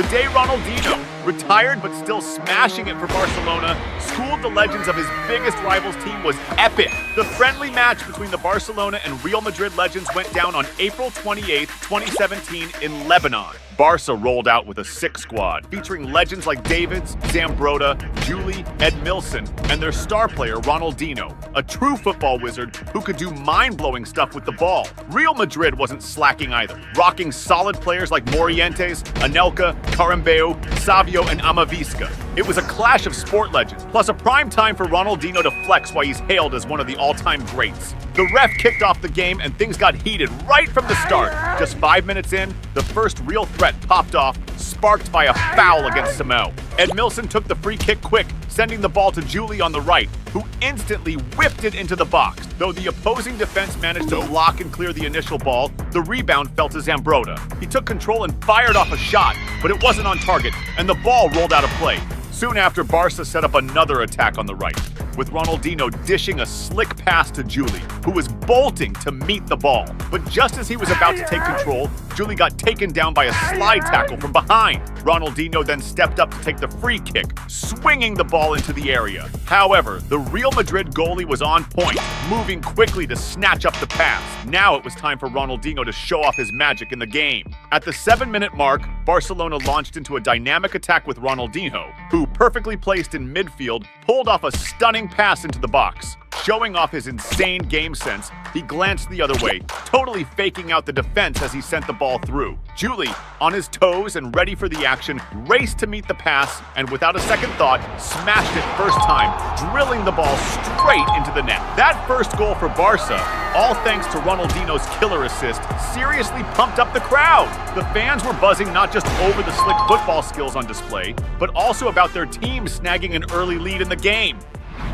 The day Ronaldinho, retired but still smashing it for Barcelona, schooled the legends of his biggest rivals team was epic. The friendly match between the Barcelona and Real Madrid legends went down on April 28, 2017 in Lebanon. Barca rolled out with a sick squad, featuring legends like Davids, Zambrotta, Juli, Edmilson, and their star player Ronaldinho, a true football wizard who could do mind-blowing stuff with the ball. Real Madrid wasn't slacking either, rocking solid players like Morientes, Anelka, Carambeu, Savio, and Amavisca. It was a clash of sport legends, plus a prime time for Ronaldinho to flex while he's hailed as one of the all-time greats. The ref kicked off the game and things got heated right from the start. Just 5 minutes in, the first real threat popped off, sparked by a foul against Simão. Edmilson took the free kick quick, sending the ball to Juli on the right, who instantly whipped it into the box. Though the opposing defense managed to block and clear the initial ball, the rebound fell to Zambrotta. He took control and fired off a shot, but it wasn't on target, and the ball rolled out of play. Soon after, Barca set up another attack on the right, with Ronaldinho dishing a slick pass to Juli, who was bolting to meet the ball. But just as he was about to take control, Juli got taken down by a slide tackle from behind. Ronaldinho then stepped up to take the free kick, swinging the ball into the area. However, the Real Madrid goalie was on point, moving quickly to snatch up the pass. Now it was time for Ronaldinho to show off his magic in the game. At the 7-minute mark, Barcelona launched into a dynamic attack with Ronaldinho, who, perfectly placed in midfield, pulled off a stunning pass into the box. Showing off his insane game sense, he glanced the other way, totally faking out the defense as he sent the ball through. Juli, on his toes and ready for the action, raced to meet the pass and without a second thought, smashed it first time, drilling the ball straight into the net. That first goal for Barca, all thanks to Ronaldinho's killer assist, seriously pumped up the crowd. The fans were buzzing not just over the slick football skills on display, but also about their team snagging an early lead in the game.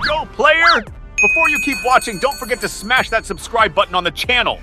Go, player! Before you keep watching, don't forget to smash that subscribe button on the channel.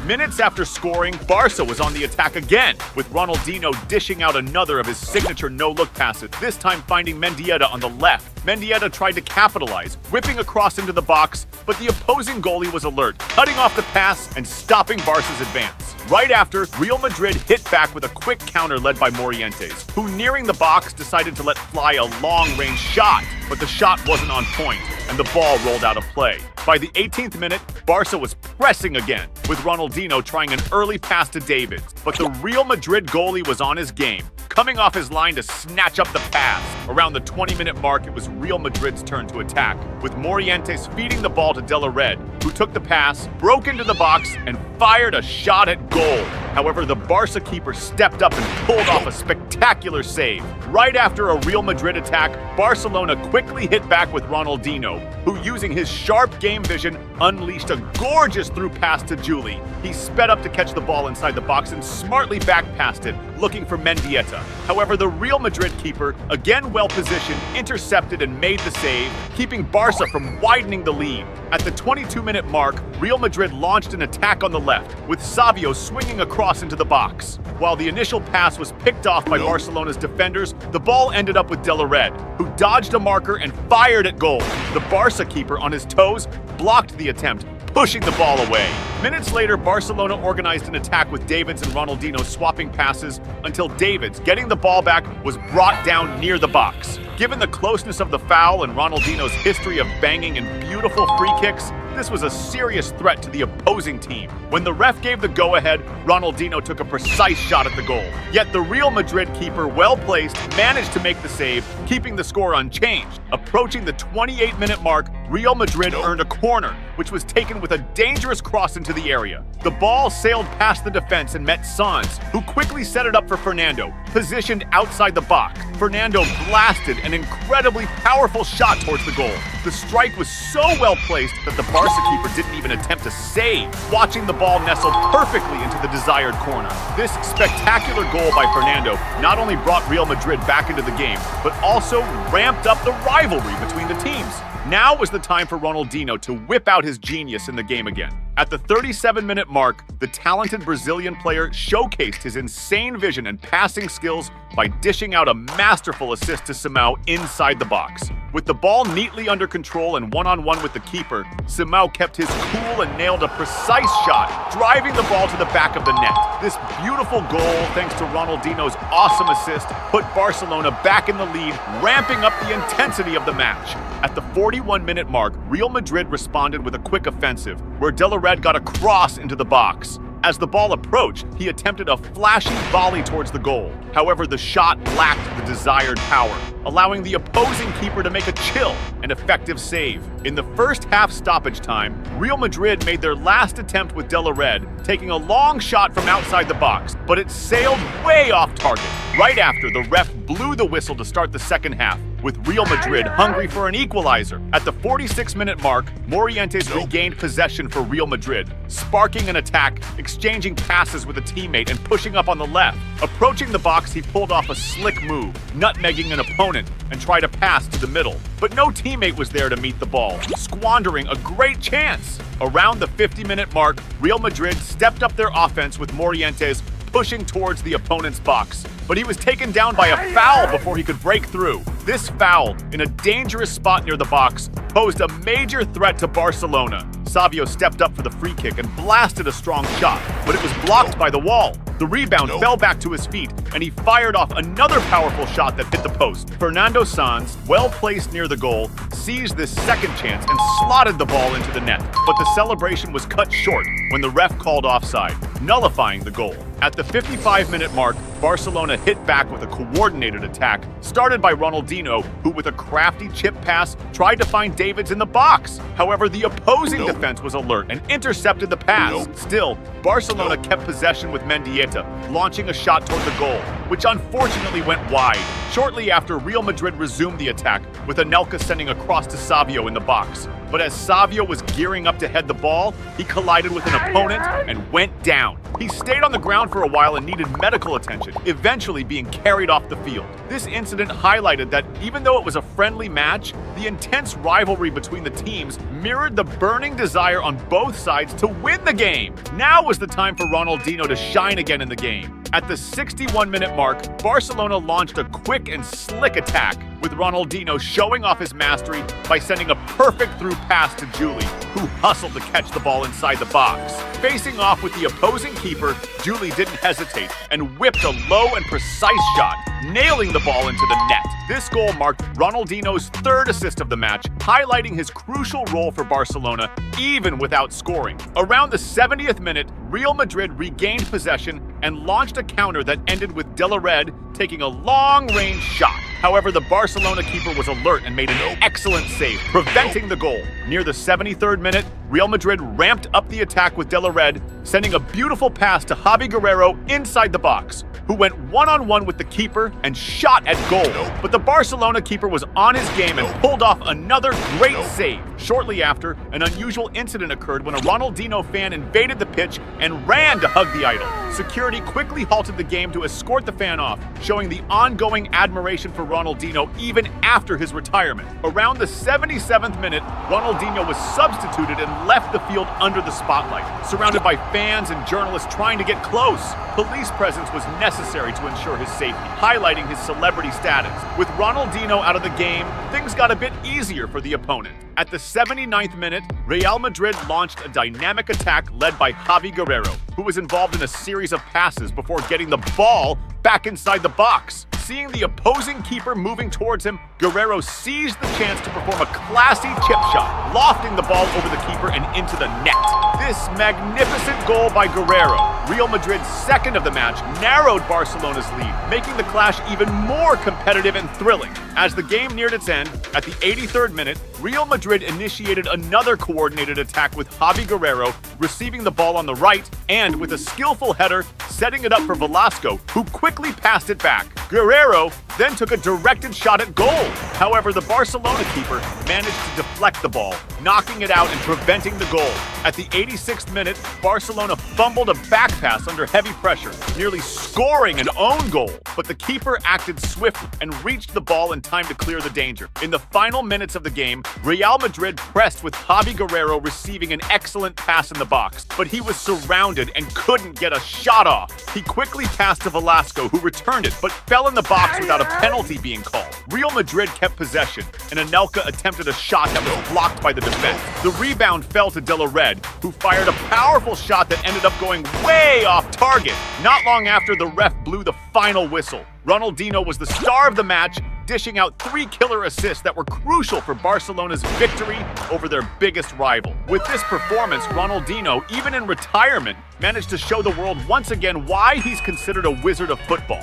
Minutes after scoring, Barca was on the attack again, with Ronaldinho dishing out another of his signature no-look passes, this time finding Mendieta on the left. Mendieta tried to capitalize, whipping across into the box, but the opposing goalie was alert, cutting off the pass and stopping Barca's advance. Right after, Real Madrid hit back with a quick counter led by Morientes, who nearing the box decided to let fly a long-range shot, but the shot wasn't on point, and the ball rolled out of play. By the 18th minute, Barca was pressing again, with Ronaldinho trying an early pass to Davids, but the Real Madrid goalie was on his game, coming off his line to snatch up the pass. Around the 20-minute mark, it was Real Madrid's turn to attack, with Morientes feeding the ball to De La Red, who took the pass, broke into the box, and fired a shot at goal. However, the Barca keeper stepped up and pulled off a spectacular save. Right after a Real Madrid attack, Barcelona quickly hit back with Ronaldinho, who, using his sharp game vision, unleashed a gorgeous through pass to Juli. He sped up to catch the ball inside the box and smartly back passed it, looking for Mendieta. However, the Real Madrid keeper, again well-positioned, intercepted and made the save, keeping Barca from widening the lead. At the 22-minute mark, Real Madrid launched an attack on the left, with Savio swinging across into the box. While the initial pass was picked off by Barcelona's defenders, the ball ended up with De La Red, who dodged a marker and fired at goal. The Barca keeper, on his toes, blocked the attempt, pushing the ball away. Minutes later, Barcelona organized an attack with Davids and Ronaldinho swapping passes until Davids, getting the ball back, was brought down near the box. Given the closeness of the foul and Ronaldinho's history of banging and beautiful free kicks, this was a serious threat to the opposing team. When the ref gave the go-ahead, Ronaldinho took a precise shot at the goal. Yet the Real Madrid keeper, well-placed, managed to make the save, keeping the score unchanged. Approaching the 28-minute mark, Real Madrid earned a corner, which was taken with a dangerous cross into the area. The ball sailed past the defense and met Sanz, who quickly set it up for Fernando, positioned outside the box. Fernando blasted an incredibly powerful shot towards the goal. The strike was so well placed that the Barca keeper didn't even attempt to save, watching the ball nestle perfectly into the desired corner. This spectacular goal by Fernando not only brought Real Madrid back into the game, but also ramped up the rivalry between the teams. Now was the time for Ronaldinho to whip out his genius in the game again. At the 37-minute mark, the talented Brazilian player showcased his insane vision and passing skills by dishing out a masterful assist to Simão inside the box. With the ball neatly under control and one-on-one with the keeper, Simão kept his cool and nailed a precise shot, driving the ball to the back of the net. This beautiful goal, thanks to Ronaldinho's awesome assist, put Barcelona back in the lead, ramping up the intensity of the match. At the 41-minute mark, Real Madrid responded with a quick offensive, where De La Red got a cross into the box. As the ball approached, he attempted a flashy volley towards the goal. However, the shot lacked the desired power, allowing the opposing keeper to make a chill and effective save. In the first half stoppage time, Real Madrid made their last attempt with De La Red, taking a long shot from outside the box, but it sailed way off target. Right after, the ref blew the whistle to start the second half, with Real Madrid hungry for an equalizer. At the 46-minute mark, Morientes regained possession for Real Madrid, sparking an attack, exchanging passes with a teammate and pushing up on the left. Approaching the box, he pulled off a slick move, nutmegging an opponent and tried a pass to the middle. But no teammate was there to meet the ball, squandering a great chance. Around the 50-minute mark, Real Madrid stepped up their offense with Morientes pushing towards the opponent's box, but he was taken down by a foul before he could break through. This foul, in a dangerous spot near the box, posed a major threat to Barcelona. Savio stepped up for the free kick and blasted a strong shot, but it was blocked by the wall. The rebound fell back to his feet, and he fired off another powerful shot that hit the post. Fernando Sanz, well placed near the goal, seized this second chance and slotted the ball into the net. But the celebration was cut short when the ref called offside, nullifying the goal. At the 55-minute mark, Barcelona hit back with a coordinated attack, started by Ronaldinho, who with a crafty chip pass tried to find Davids in the box. However, the opposing defense was alert and intercepted the pass. Still, Barcelona kept possession with Mendieta, launching a shot toward the goal, which unfortunately went wide. Shortly after, Real Madrid resumed the attack, with Anelka sending a cross to Savio in the box. But as Savio was gearing up to head the ball, he collided with an opponent and went down. He stayed on the ground for a while and needed medical attention, eventually being carried off the field. This incident highlighted that even though it was a friendly match, the intense rivalry between the teams mirrored the burning desire on both sides to win the game. Now was the time for Ronaldinho to shine again in the game. At the 61-minute mark, Barcelona launched a quick and slick attack, with Ronaldinho showing off his mastery by sending a perfect through pass to Juli, who hustled to catch the ball inside the box. Facing off with the opposing keeper, Juli didn't hesitate and whipped a low and precise shot, nailing the ball into the net. This goal marked Ronaldinho's third assist of the match, highlighting his crucial role for Barcelona even without scoring. Around the 70th minute, Real Madrid regained possession and launched a counter that ended with De La Red taking a long-range shot. However, the Barcelona keeper was alert and made an excellent save, preventing the goal. Near the 73rd minute, Real Madrid ramped up the attack with De La Red, sending a beautiful pass to Javi Guerrero inside the box, who went one-on-one with the keeper and shot at goal. But the Barcelona keeper was on his game and pulled off another great save. Shortly after, an unusual incident occurred when a Ronaldinho fan invaded the pitch and ran to hug the idol. Security quickly halted the game to escort the fan off, showing the ongoing admiration for Ronaldinho even after his retirement. Around the 77th minute, Ronaldinho was substituted and left the field under the spotlight, surrounded by fans and journalists trying to get close. Police presence was necessary to ensure his safety, highlighting his celebrity status. With Ronaldinho out of the game, things got a bit easier for the opponent. At the 79th minute, Real Madrid launched a dynamic attack led by Javi Guerrero, who was involved in a series of passes before getting the ball back inside the box. Seeing the opposing keeper moving towards him, Guerrero seized the chance to perform a classy chip shot, lofting the ball over the keeper and into the net. This magnificent goal by Guerrero, Real Madrid's second of the match, narrowed Barcelona's lead, making the clash even more competitive and thrilling. As the game neared its end, at the 83rd minute, Real Madrid initiated another coordinated attack with Javi Guerrero receiving the ball on the right and, with a skillful header, setting it up for Velasco, who quickly passed it back. Guerrero then took a directed shot at goal. However, the Barcelona keeper managed to deflect the ball, knocking it out and preventing the goal. At the 86th minute, Barcelona fumbled a back pass under heavy pressure, nearly scoring an own goal. But the keeper acted swiftly and reached the ball in time to clear the danger. In the final minutes of the game, Real Madrid pressed with Javi Guerrero receiving an excellent pass in the box, but he was surrounded and couldn't get a shot off. He quickly passed to Velasco, who returned it, but fell in the box without a penalty being called. Real Madrid kept possession, and Anelka attempted a shot that was blocked by the defense. The rebound fell to De La Red, who fired a powerful shot that ended up going way off target. Not long after, the ref blew the final whistle. Ronaldinho was the star of the match, dishing out 3 killer assists that were crucial for Barcelona's victory over their biggest rival. With this performance, Ronaldinho, even in retirement, managed to show the world once again why he's considered a wizard of football.